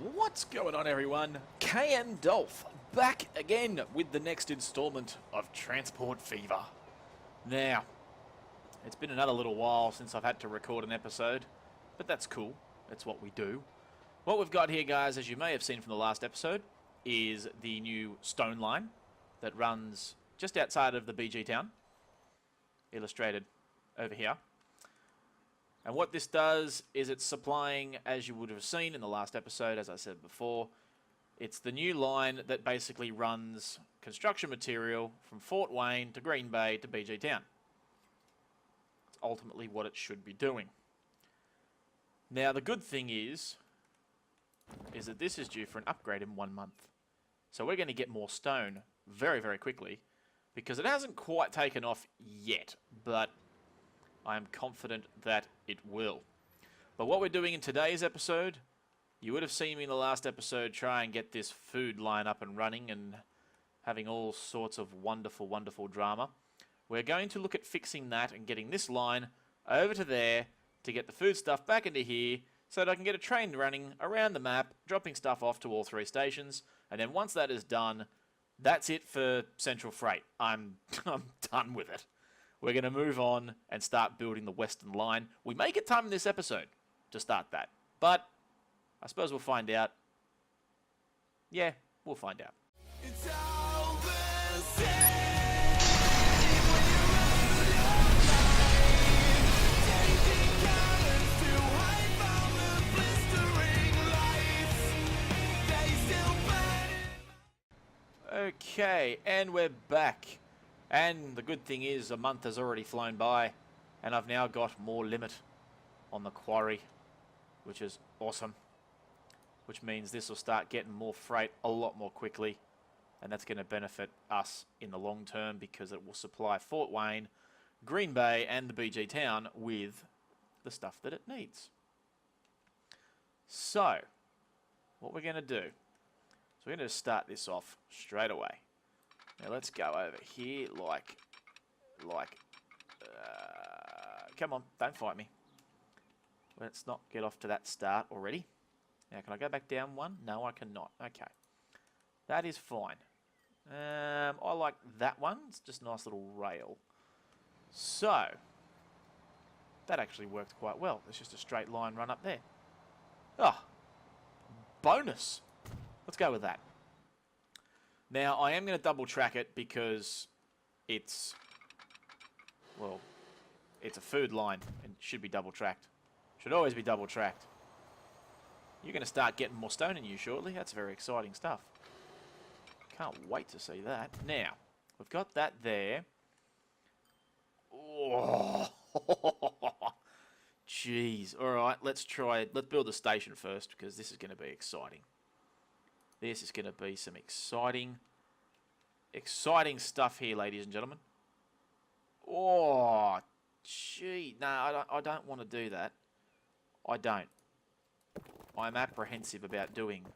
What's going on, everyone? KMDolph back again with the next installment of Transport Fever. Now, it's been another little while since I've had to record an episode, but that's cool. That's what we do. What we've got here, guys, as you may have seen from the last episode, is the new stone line that runs just outside of the BG town, illustrated over here. And what this does is it's supplying, as you would have seen in the last episode, as I said before, it's the new line that basically runs construction material from Fort Wayne to Green Bay to BG Town. It's ultimately what it should be doing. Now, the good thing is that this is due for an upgrade in 1 month. So we're going to get more stone very, very quickly, because it hasn't quite taken off yet, but I am confident that it will. But what we're doing in today's episode, you would have seen me in the last episode try and get this food line up and running and having all sorts of wonderful, wonderful drama. We're going to look at fixing that and getting this line over to there to get the food stuff back into here so that I can get a train running around the map, dropping stuff off to all 3 stations. And then once that is done, that's it for Central Freight. I'm done with it. We're going to move on and start building the Western Line. We may get time in this episode to start that, but I suppose we'll find out. Yeah, we'll find out. It's all the same when you run your life, changing colors to hide from the blistering lights. They still burn. Okay, and we're back. And the good thing is a month has already flown by and I've now got more limit on the quarry, which is awesome. Which means this will start getting more freight a lot more quickly, and that's going to benefit us in the long term because it will supply Fort Wayne, Green Bay and the BG town with the stuff that it needs. So, what we're going to do is we're going to start this off straight away. Now let's go over here come on, don't fight me. Let's not get off to that start already. Now, can I go back down one? No, I cannot. Okay. That is fine. I like that one. It's just a nice little rail. So, that actually worked quite well. There's just a straight line run up there. Oh, bonus. Let's go with that. Now, I am going to double track it because it's, well, it's a food line and should be double tracked. Should always be double tracked. You're going to start getting more stone in you shortly. That's very exciting stuff. Can't wait to see that. Now, we've got that there. Oh, jeez. All right, let's try it. Let's build the station first because this is going to be exciting. This is going to be some exciting stuff here, ladies and gentlemen. Oh, gee. No, I don't want to do that. I don't. I'm apprehensive about doing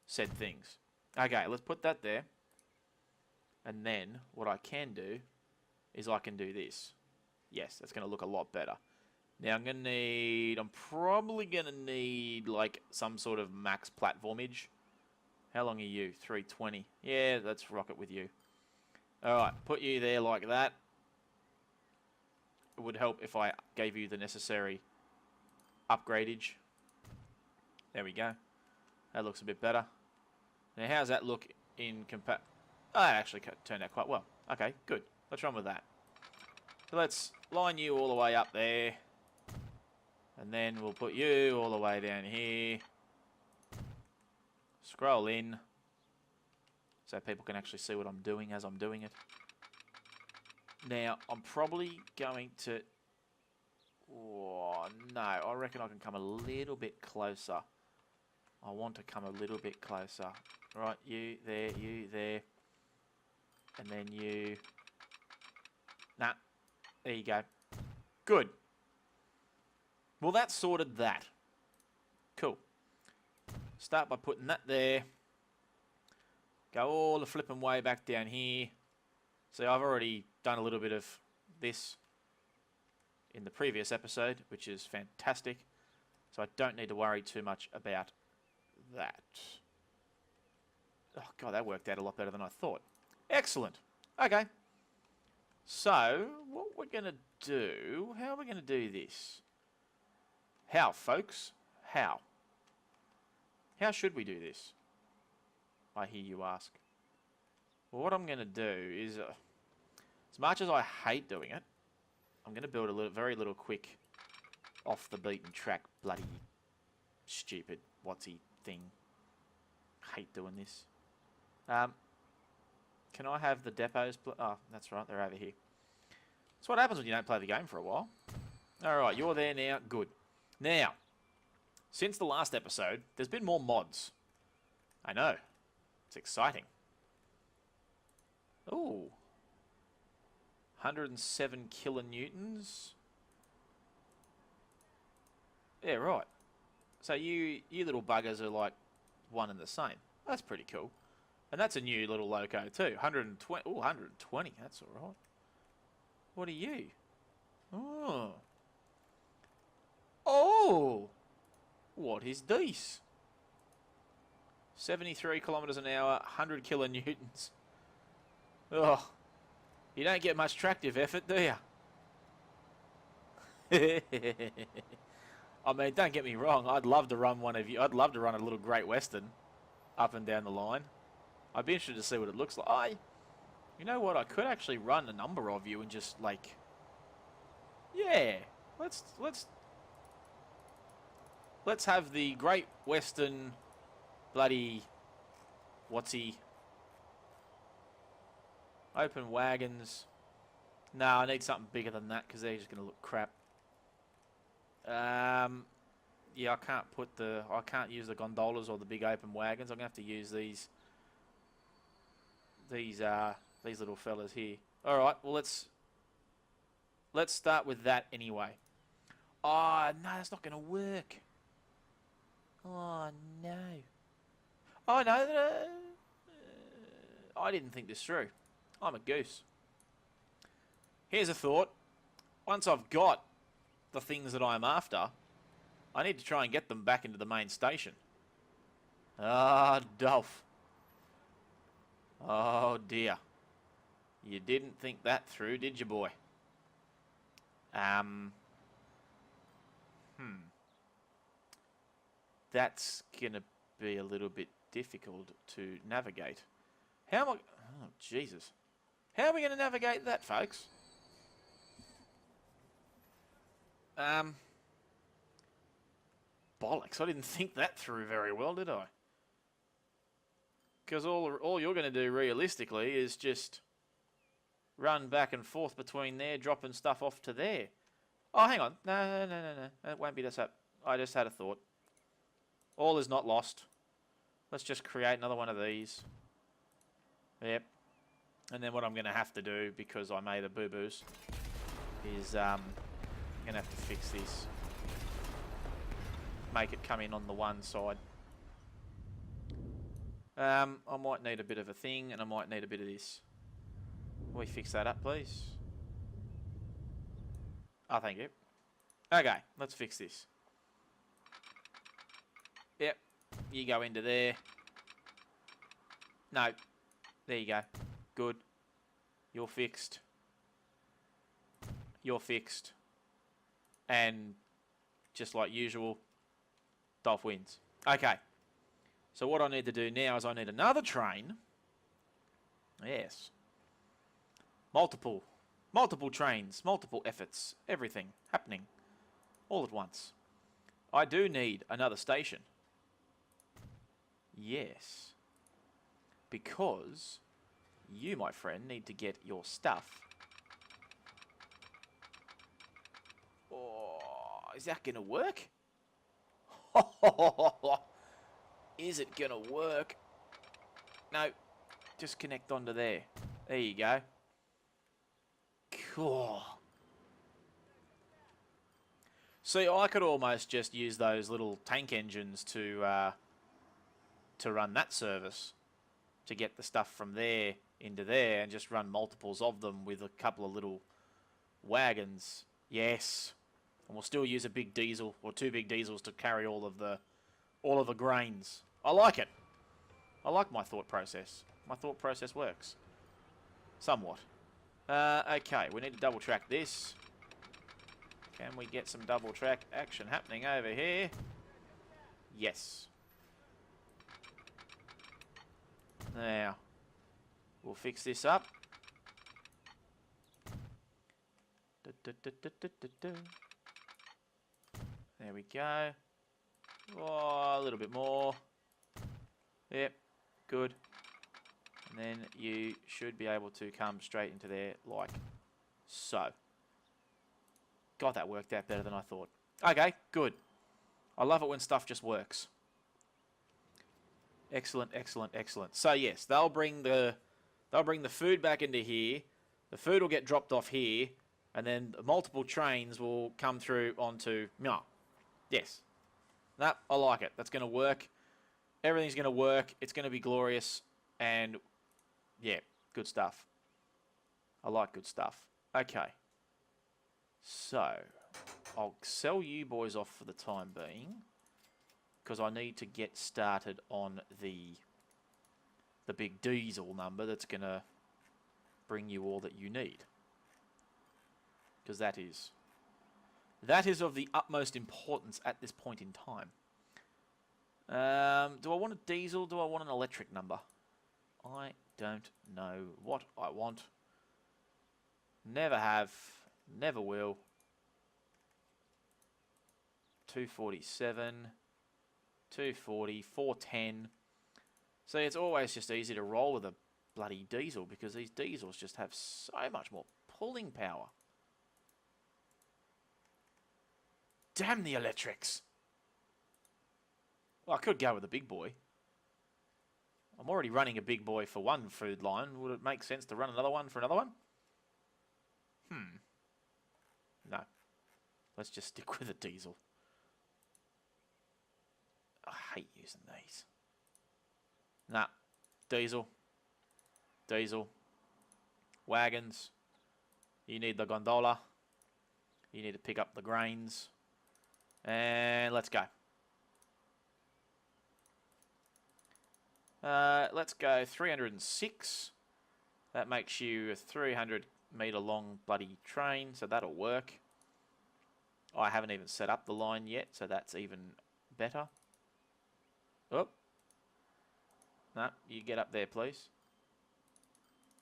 said things. Okay, let's put that there. And then what I can do is I can do this. Yes, that's going to look a lot better. Now I'm probably going to need like some sort of max platformage. How long are you? 320. Yeah, let's rock it with you. Alright, put you there like that. It would help if I gave you the necessary upgradage. There we go. That looks a bit better. Now, how's that look in Oh, it actually turned out quite well. Okay, good. Let's run with that. So let's line you all the way up there. And then we'll put you all the way down here. Scroll in so people can actually see what I'm doing as I'm doing it. Now, I'm probably going to... Oh, no. I reckon I can come a little bit closer. I want to come a little bit closer. Right, you there. And then you... Nah, there you go. Good. Well, that sorted that. Cool. Start by putting that there. Go all the flipping way back down here. See, I've already done a little bit of this in the previous episode, which is fantastic. So I don't need to worry too much about that. Oh, God, that worked out a lot better than I thought. Excellent. Okay. So, what we're going to do... How are we going to do this? How, folks? How? How should we do this? I hear you ask. Well, what I'm going to do is... as much as I hate doing it, I'm going to build a very little quick off-the-beaten-track bloody stupid whatsy thing. Hate doing this. Can I have the depots... Oh, that's right, they're over here. That's what happens when you don't play the game for a while. Alright, you're there now. Good. Now, since the last episode, there's been more mods. I know. It's exciting. Ooh. 107 kilonewtons. Yeah, right. So you little buggers are like one and the same. That's pretty cool. And that's a new little loco too. 120. Oh, 120. That's all right. What are you? Oh. Oh. What is this? 73 kilometers an hour, 100 kilonewtons. Oh. You don't get much tractive effort, do you? I mean, don't get me wrong. I'd love to run one of you. I'd love to run a little Great Western up and down the line. I'd be interested to see what it looks like. You know what? I could actually run a number of you and just like, yeah. Let's have the Great Western bloody whatsy open wagons. No, I need something bigger than that because they're just going to look crap. Yeah, I can't use the gondolas or the big open wagons. I'm gonna have to use these little fellas here. All right, well let's start with that anyway. Oh no, that's not gonna work. Oh no. Oh no, I didn't think this through. I'm a goose. Here's a thought. Once I've got the things that I'm after, I need to try and get them back into the main station. Ah, Dolph. Oh dear. You didn't think that through, did you, boy? That's gonna be a little bit difficult to navigate. How am I... Oh, Jesus. How are we going to navigate that, folks? Bollocks, I didn't think that through very well, did I? Because all you're going to do realistically is just run back and forth between there, dropping stuff off to there. Oh, hang on. No. It won't be this up. I just had a thought. All is not lost. Let's just create another one of these. Yep. And then what I'm going to have to do, because I made a boo-boos, is I'm going to have to fix this. Make it come in on the one side. I might need a bit of a thing, and I might need a bit of this. Will we fix that up, please? Oh, thank you. Okay, let's fix this. Yep, you go into there. No, there you go. Good. You're fixed. You're fixed. And just like usual, Dolph wins. Okay. So what I need to do now is I need another train. Yes. Multiple trains, multiple efforts, everything happening all at once. I do need another station. Yes. Because you, my friend, need to get your stuff. Oh, is that going to work? Is it going to work? No, just connect onto there. There you go. Cool. See, I could almost just use those little tank engines to run that service, to get the stuff from there into there and just run multiples of them with a couple of little wagons. Yes. And we'll still use a big diesel or two big diesels to carry all of the all of the grains. I like it. I like my thought process. My thought process works. Somewhat. Okay, we need to double track this. Can we get some double track action happening over here? Yes. Now, we'll fix this up. There we go. Oh, a little bit more. Yep, good. And then you should be able to come straight into there like so. God, that worked out better than I thought. Okay, good. I love it when stuff just works. Excellent, excellent, excellent. So yes, they'll bring the food back into here. The food will get dropped off here, and then multiple trains will come through onto. No, yes, I like it. That's going to work. Everything's going to work. It's going to be glorious, and yeah, good stuff. I like good stuff. Okay. So, I'll sell you boys off for the time being, because I need to get started on the big diesel number that's going to bring you all that you need. Because that is of the utmost importance at this point in time. Do I want a diesel? Do I want an electric number? I don't know what I want. Never have. Never will. 247. 240. 410. See, it's always just easy to roll with a bloody diesel because these diesels just have so much more pulling power. Damn the electrics. Well, I could go with a big boy. I'm already running a big boy for one food line. Would it make sense to run another one for another one? No. Let's just stick with a diesel. I hate using these. Nah. Diesel. Diesel. Wagons. You need the gondola. You need to pick up the grains. And let's go. Let's go 306. That makes you a 300 metre long bloody train, so that'll work. I haven't even set up the line yet, so that's even better. Oh. No, you get up there, please.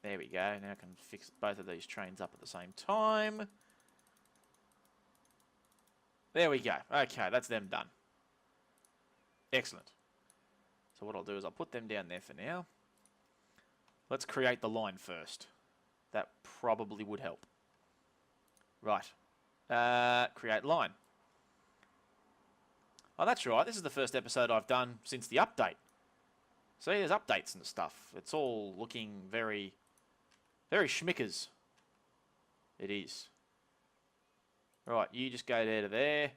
There we go. Now I can fix both of these trains up at the same time. There we go. Okay, that's them done. Excellent. So what I'll do is I'll put them down there for now. Let's create the line first. That probably would help. Right. Create line. Oh, that's right. This is the first episode I've done since the update. See, there's updates and stuff. It's all looking very, very schmickers. It is. Right, you just go there to there.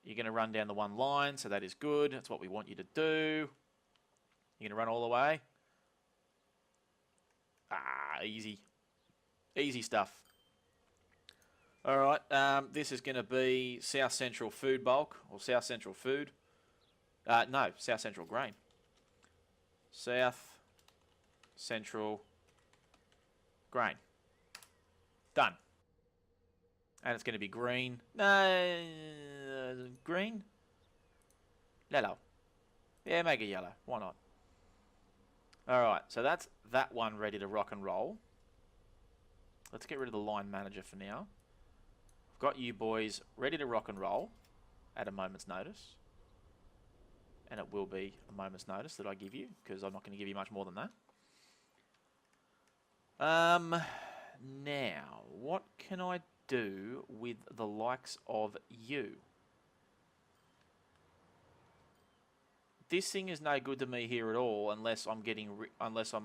You're going to run down the one line, so that is good. That's what we want you to do. You're going to run all the way. Ah, easy. Easy stuff. Alright, this is going to be South Central Food Bulk, or South Central Food. No, South Central Grain. South Central Grain. Done. And it's going to be green. No, green? Yellow. Yeah, make it yellow. Why not? Alright, so that's that one ready to rock and roll. Let's get rid of the line manager for now. I've got you boys ready to rock and roll at a moment's notice. And it will be a moment's notice that I give you, because I'm not going to give you much more than that. Now, what can I do with the likes of you? This thing is no good to me here at all unless I'm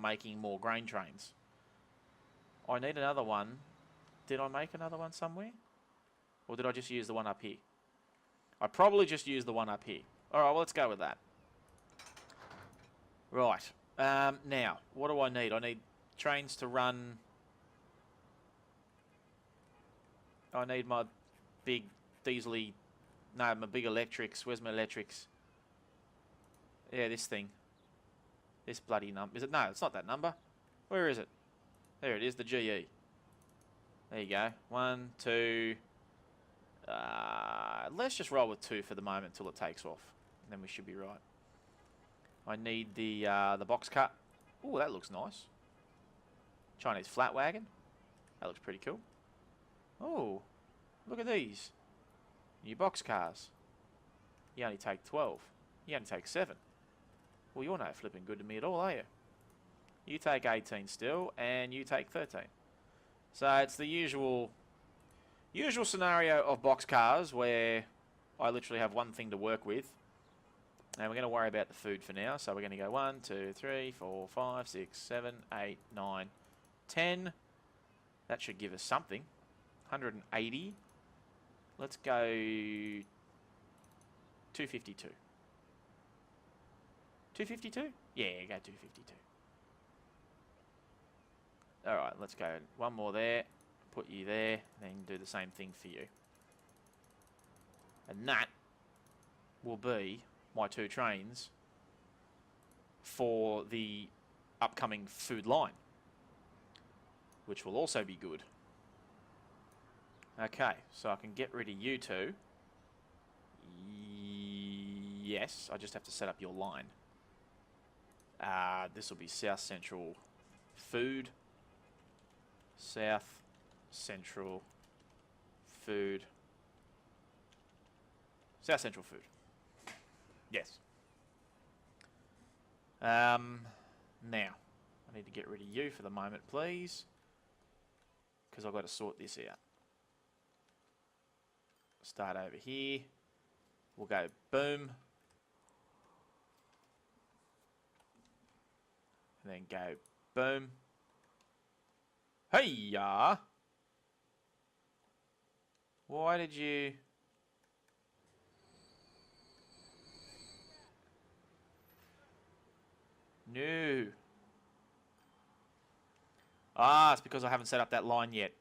making more grain trains. I need another one. Did I make another one somewhere? Or did I just use the one up here? I probably just used the one up here. Alright, well, let's go with that. Right. Now, what do I need? I need trains to run. I need my big diesely. No, my big electrics. Where's my electrics? Yeah, this thing. This bloody number. Is it? No, it's not that number. Where is it? There it is, the GE. There you go. 1, 2. Let's just roll with 2 for the moment until it takes off. And then we should be right. I need the box cut. Oh, that looks nice. Chinese flat wagon. That looks pretty cool. Oh, look at these. New box cars. You only take 12. You only take 7. Well, you're not flipping good to me at all, are you? You take 18 still, and you take 13. So it's the usual scenario of box cars where I literally have one thing to work with. And we're going to worry about the food for now. So we're going to go 1, 2, 3, 4, 5, 6, 7, 8, 9, 10. That should give us something. 180. Let's go 252. 252? Yeah, go 252. Alright, let's go. One more there. Put you there. Then do the same thing for you. And that will be my 2 trains for the upcoming food line, which will also be good. Okay, so I can get rid of you 2. Yes, I just have to set up your line. This will be South Central Food. South Central Food. South Central Food. Yes. Now, I need to get rid of you for the moment, please. Because I've got to sort this out. Start over here. We'll go boom. And then go boom. Hey-ya! Why did you... No. Ah, it's because I haven't set up that line yet.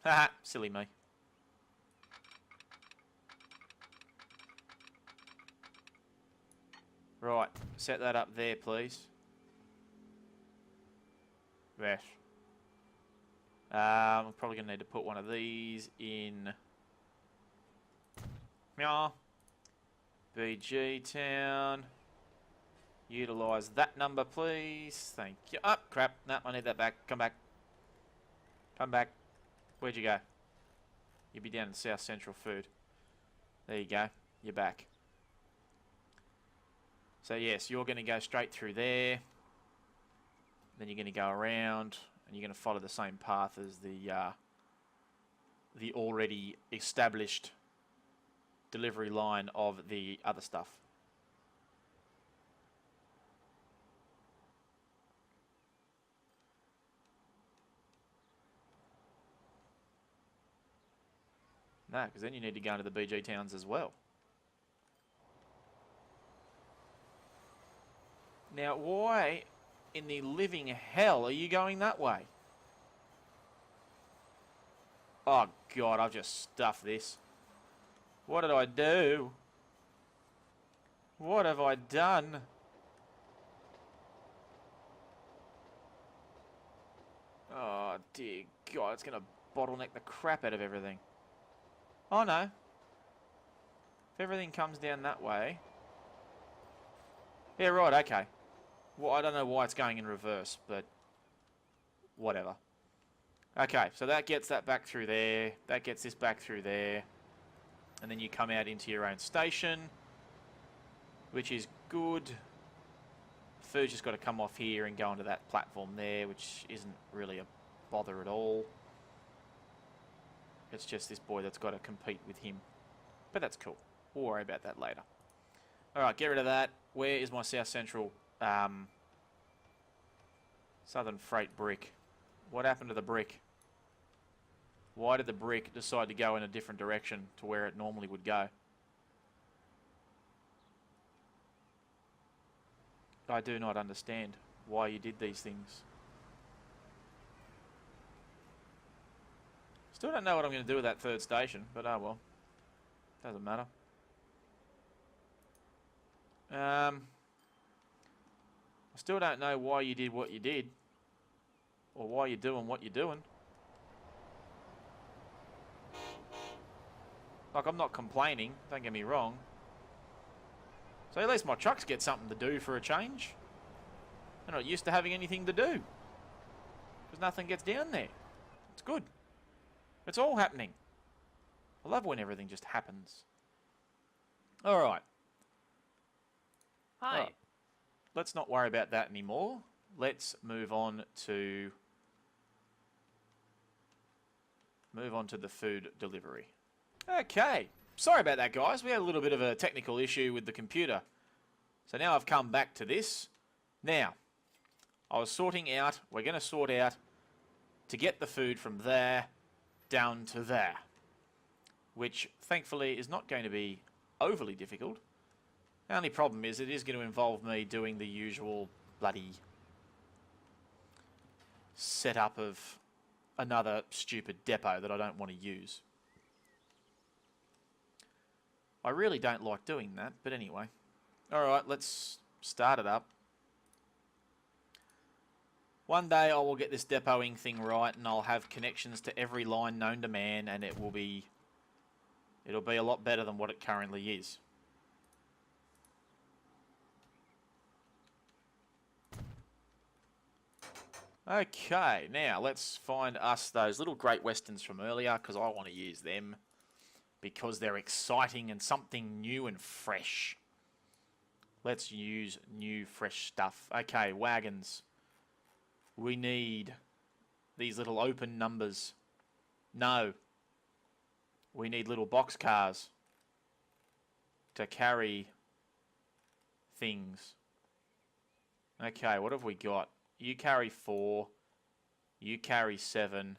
Haha, silly me. Right, set that up there, please. Yes. I'm probably going to need to put one of these in... Meow. BG Town. Utilise that number, please. Thank you. Oh, crap. No, I need that back. Come back. Come back. Where'd you go? You'd be down in South Central Food. There you go. You're back. So, yes, you're going to go straight through there. Then you're going to go around, and you're going to follow the same path as the already established delivery line of the other stuff. No, because then you need to go into the BG towns as well. Now, why in the living hell are you going that way? Oh, God, I've just stuffed this. What did I do? What have I done? Oh, dear God, it's going to bottleneck the crap out of everything. Oh, no. If everything comes down that way... Yeah, right, okay. Well, I don't know why it's going in reverse, but... whatever. Okay, so that gets that back through there. That gets this back through there. And then you come out into your own station, which is good. Food's just got to come off here and go onto that platform there, which isn't really a bother at all. It's just this boy that's got to compete with him. But that's cool. We'll worry about that later. Alright, get rid of that. Where is my South Central Southern Freight brick? What happened to the brick? Why did the brick decide to go in a different direction to where it normally would go? I do not understand why you did these things. Still don't know what I'm going to do with that third station, but oh well. Doesn't matter. I still don't know why you did what you did. Or why you're doing what you're doing. Like, I'm not complaining, don't get me wrong. So at least my trucks get something to do for a change. They're not used to having anything to do. Because nothing gets down there. It's good. It's all happening. I love when everything just happens. Alright. Hi. Right. Let's not worry about that anymore. Let's move on to the food delivery. Okay. Sorry about that, guys. We had a little bit of a technical issue with the computer. So now I've come back to this. Now, I was sorting out, we're going to sort out to get the food from there down to there. Which, thankfully, is not going to be overly difficult. The only problem is it is going to involve me doing the usual bloody setup of another stupid depot that I don't want to use. I really don't like doing that, but anyway. Alright, let's start it up. One day I will get this depoting thing right and I'll have connections to every line known to man and it'll be a lot better than what it currently is. Okay, now let's find us those little Great Westerns from earlier because I want to use them because they're exciting and something new and fresh. Let's use new, fresh stuff. Okay, wagons. We need these little open numbers. No. We need little box cars to carry things. Okay, what have we got? You carry 4. You carry 7.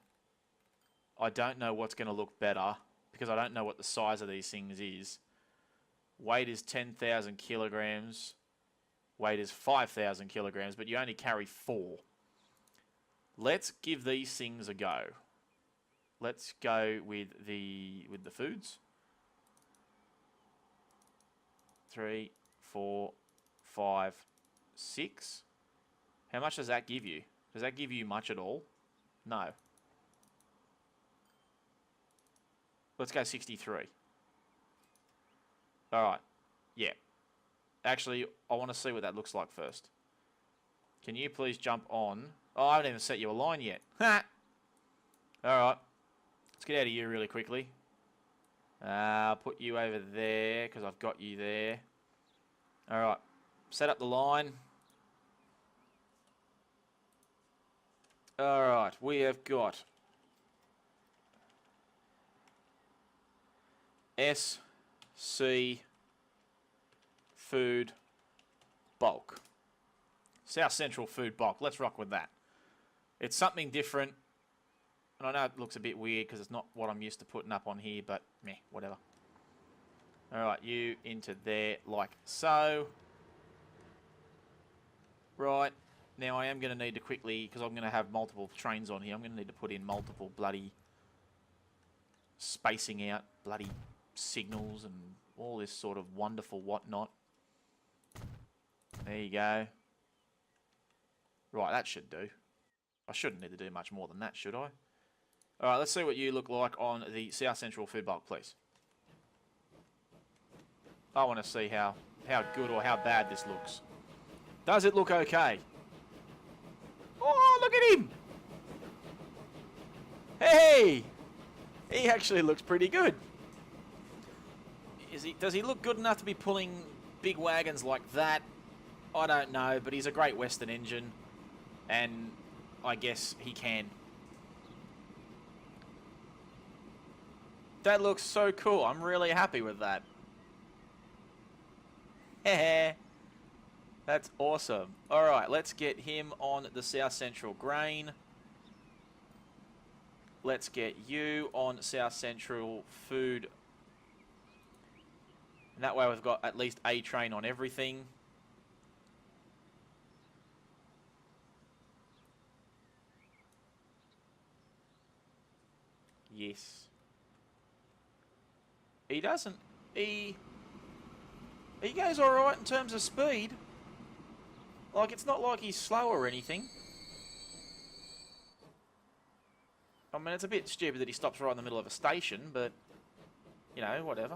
I don't know what's going to look better because I don't know what the size of these things is. Weight is 10,000 kilograms. Weight is 5,000 kilograms, but you only carry 4. Let's give these things a go. Let's go with the foods. 3, 4, 5, 6. How much does that give you? Does that give you much at all? No. Let's go 63. Alright. Yeah. Actually, I want to see what that looks like first. Can you please jump on? Oh, I haven't even set you a line yet. Ha! Alright. Let's get out of here really quickly. I'll put you over there because I've got you there. Alright. Set up the line. Alright, we have got SC Food Bulk. South Central Food Bulk. Let's rock with that. It's something different. And I know it looks a bit weird because it's not what I'm used to putting up on here, but meh, whatever. Alright, you into there like so. Right. Now I am going to need to quickly, because I'm going to have multiple trains on here, I'm going to need to put in multiple bloody spacing out bloody signals and all this sort of wonderful whatnot. There you go. Right, that should do. I shouldn't need to do much more than that, should I? Alright, let's see what you look like on the South Central Food Bulk, please. I want to see how good or how bad this looks. Does it look okay? Oh, look at him! Hey! He actually looks pretty good. Does he look good enough to be pulling big wagons like that? I don't know, but he's a Great Western engine. And I guess he can. That looks so cool. I'm really happy with that. Heh. That's awesome. Alright, let's get him on the South Central Grain. Let's get you on South Central Food. And that way we've got at least a train on everything. Yes. He doesn't... He goes alright in terms of speed. Like, it's not like he's slow or anything. I mean, it's a bit stupid that he stops right in the middle of a station, but, you know, whatever.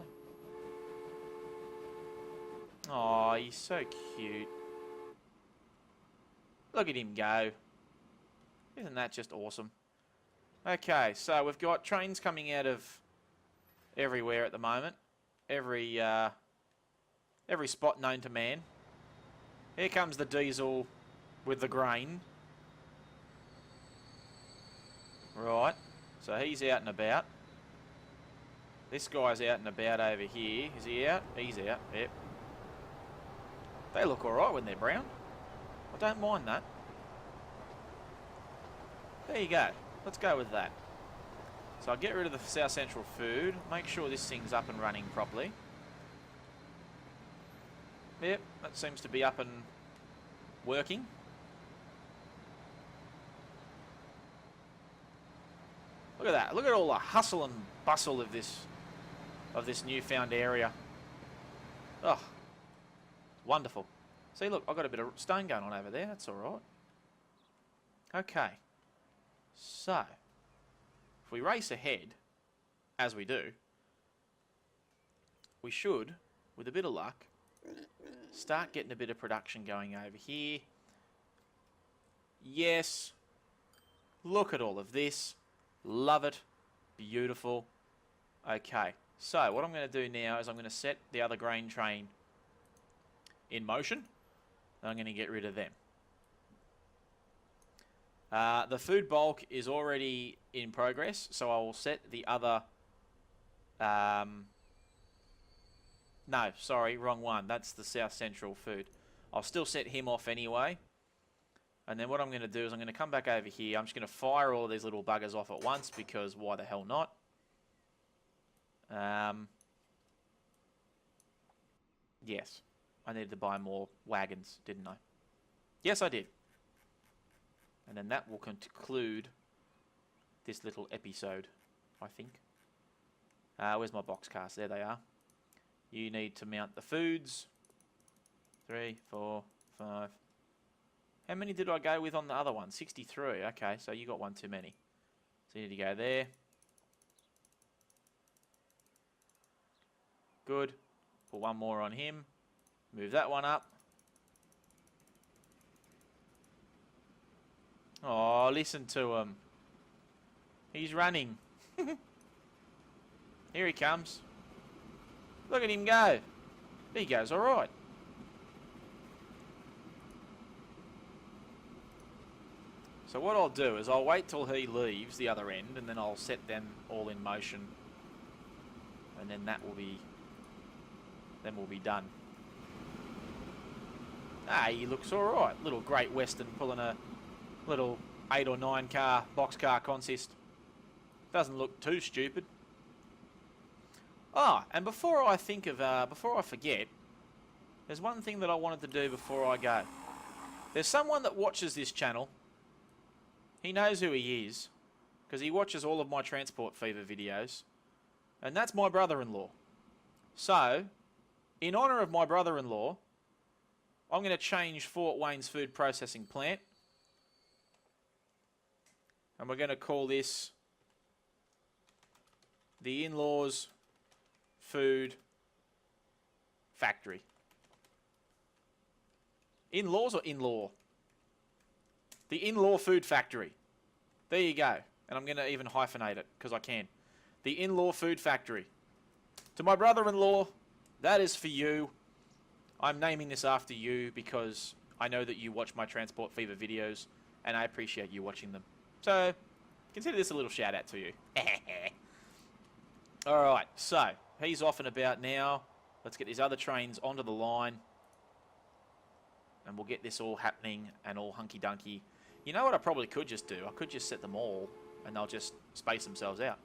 Oh, he's so cute. Look at him go. Isn't that just awesome? Okay, so we've got trains coming out of everywhere at the moment. Every spot known to man. Here comes the diesel with the grain. Right, so he's out and about. This guy's out and about over here. Is he out? He's out, yep. They look alright when they're brown. I don't mind that. There you go. Let's go with that. So I'll get rid of the South Central food. Make sure this thing's up and running properly. Yep, that seems to be up and working. Look at that. Look at all the hustle and bustle of this newfound area. Oh, wonderful. See, look, I've got a bit of stone going on over there. That's all right. Okay. So, if we race ahead, as we do, we should, with a bit of luck, start getting a bit of production going over here. Yes. Look at all of this. Love it. Beautiful. Okay. So, what I'm going to do now is I'm going to set the other grain train in motion. And I'm going to get rid of them. The food bulk is already in progress, so I will set the other... no, sorry, wrong one. That's the South Central food. I'll still set him off anyway. And then what I'm going to do is I'm going to come back over here. I'm just going to fire all of these little buggers off at once because why the hell not? Yes, I needed to buy more wagons, didn't I? Yes, I did. And then that will conclude this little episode, I think. Where's my box cars? There they are. You need to mount the foods. 3, 4, 5. How many did I go with on the other one? 63. Okay, so you got one too many. So you need to go there. Good. Put one more on him. Move that one up. Oh, listen to him. He's running. Here he comes. Look at him go. He goes all right. So what I'll do is I'll wait till he leaves the other end and then I'll set them all in motion. And then that will be... then we'll be done. Ah, he looks all right. Little Great Western pulling a little 8 or 9 car box car consist. Doesn't look too stupid. Ah, and before I forget, there's one thing that I wanted to do before I go. There's someone that watches this channel. He knows who he is, because he watches all of my Transport Fever videos, and that's my brother-in-law. So, in honour of my brother-in-law, I'm going to change Fort Wayne's food processing plant, and we're going to call this the In-Laws Food Factory. In-laws or in-law? The In-Law Food Factory. There you go. And I'm going to even hyphenate it, because I can. The In-Law Food Factory. To my brother-in-law, that is for you. I'm naming this after you, because I know that you watch my Transport Fever videos, and I appreciate you watching them. So, consider this a little shout-out to you. Alright, so, he's off and about now. Let's get these other trains onto the line. And we'll get this all happening and all hunky-dunky. You know what I probably could just do? I could just set them all and they'll just space themselves out.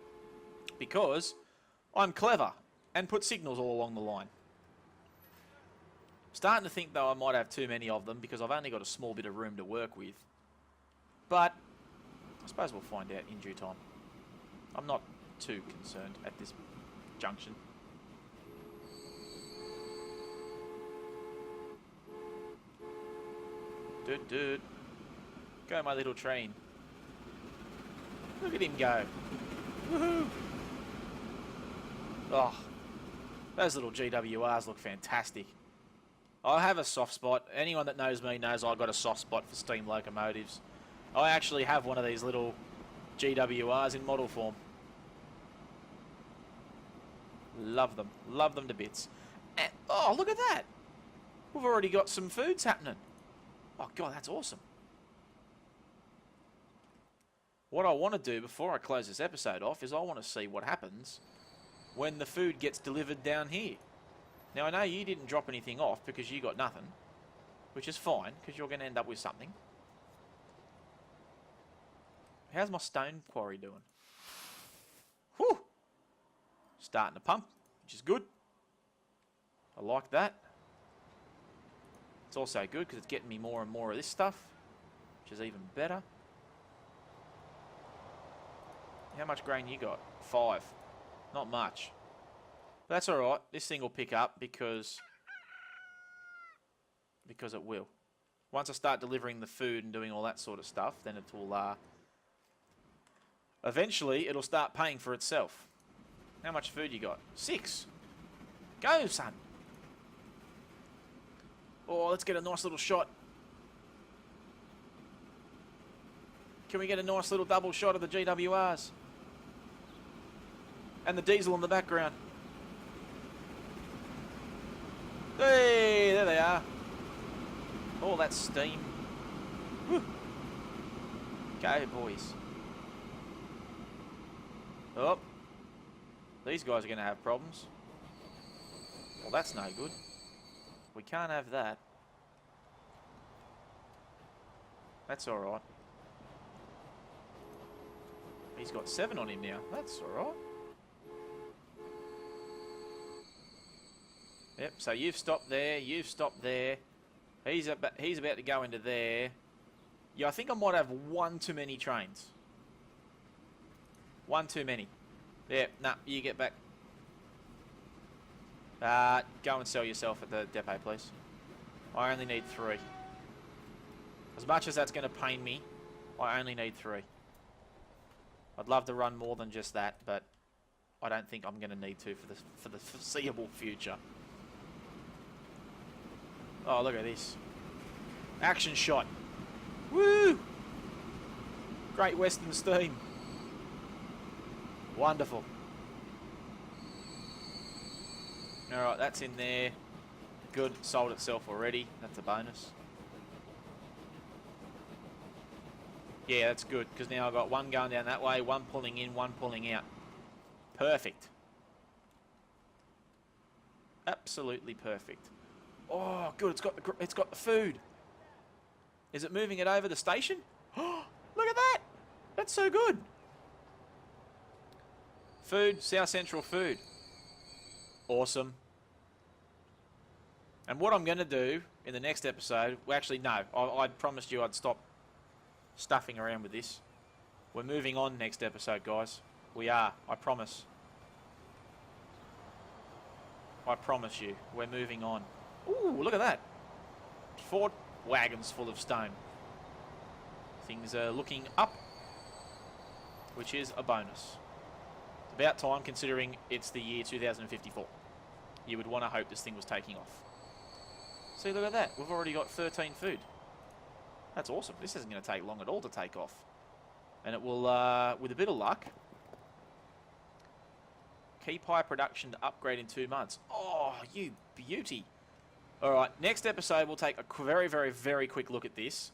Because I'm clever and put signals all along the line. Starting to think, though, I might have too many of them because I've only got a small bit of room to work with. But I suppose we'll find out in due time. I'm not too concerned at this junction. Dude, dude. Go, my little train. Look at him go. Woohoo! Oh, those little GWRs look fantastic. I have a soft spot. Anyone that knows me knows I've got a soft spot for steam locomotives. I actually have one of these little GWRs in model form. Love them. Love them to bits. And, oh, look at that. We've already got some foods happening. Oh, God, that's awesome. What I want to do before I close this episode off is I want to see what happens when the food gets delivered down here. Now, I know you didn't drop anything off because you got nothing, which is fine because you're going to end up with something. How's my stone quarry doing? Whew! Starting to pump, which is good. I like that. It's also good because it's getting me more and more of this stuff, which is even better. How much grain you got? 5. Not much. But that's alright. This thing will pick up because it will. Once I start delivering the food and doing all that sort of stuff, then it will eventually it'll start paying for itself. How much food you got? 6. Go, son. Oh, let's get a nice little shot. Can we get a nice little double shot of the GWRs? And the diesel in the background. Hey, there they are. All that steam. Whew. Go, boys. Oh. These guys are going to have problems. Well, that's no good. We can't have that. That's alright. He's got 7 on him now. That's alright. Yep, so you've stopped there, you've stopped there. He's about to go into there. Yeah, I think I might have one too many trains. One too many. Yeah, nah, you get back. Go and sell yourself at the depot, please. I only need 3. As much as that's going to pain me, I only need 3. I'd love to run more than just that, but I don't think I'm going to need to for the foreseeable future. Oh, look at this. Action shot. Woo! Great Western steam. Wonderful. Alright, that's in there. Good, sold itself already. That's a bonus. Yeah, that's good, because now I've got one going down that way, one pulling in, one pulling out. Perfect. Absolutely perfect. Oh, good, it's got the food. Is it moving it over the station? Oh, look at that! That's so good. Food, South Central food. Awesome. And what I'm going to do in the next episode... Well, actually, no. I promised you I'd stop stuffing around with this. We're moving on next episode, guys. We are. I promise. I promise you. We're moving on. Ooh, look at that. 4 wagons full of stone. Things are looking up, which is a bonus. It's about time, considering it's the year 2054. You would want to hope this thing was taking off. See, look at that. We've already got 13 food. That's awesome. This isn't going to take long at all to take off. And it will, with a bit of luck, keep high production to upgrade in 2 months. Oh, you beauty. Alright, next episode we'll take a very, very, very quick look at this.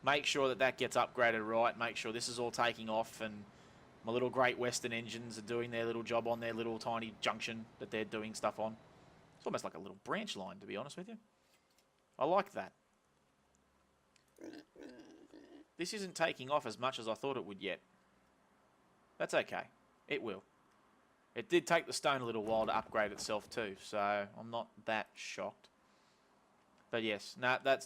Make sure that that gets upgraded right. Make sure this is all taking off and my little Great Western engines are doing their little job on their little tiny junction that they're doing stuff on. It's almost like a little branch line, to be honest with you. I like that. This isn't taking off as much as I thought it would yet. That's okay. It will. It did take the stone a little while to upgrade itself too, so I'm not that shocked. But yes,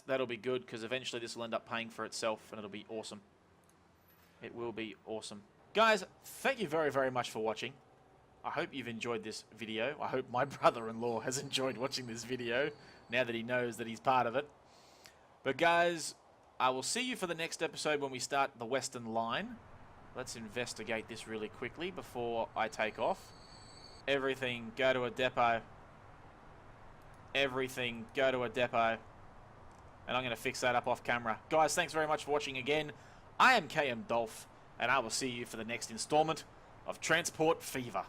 that'll be good, because eventually this will end up paying for itself and it'll be awesome. It will be awesome. Guys, thank you very, very much for watching. I hope you've enjoyed this video. I hope my brother-in-law has enjoyed watching this video, now that he knows that he's part of it. But guys, I will see you for the next episode when we start the Western Line. Let's investigate this really quickly before I take off. Everything, go to a depot. Everything, go to a depot. And I'm going to fix that up off camera. Guys, thanks very much for watching again. I am KMDolph, and I will see you for the next installment of Transport Fever.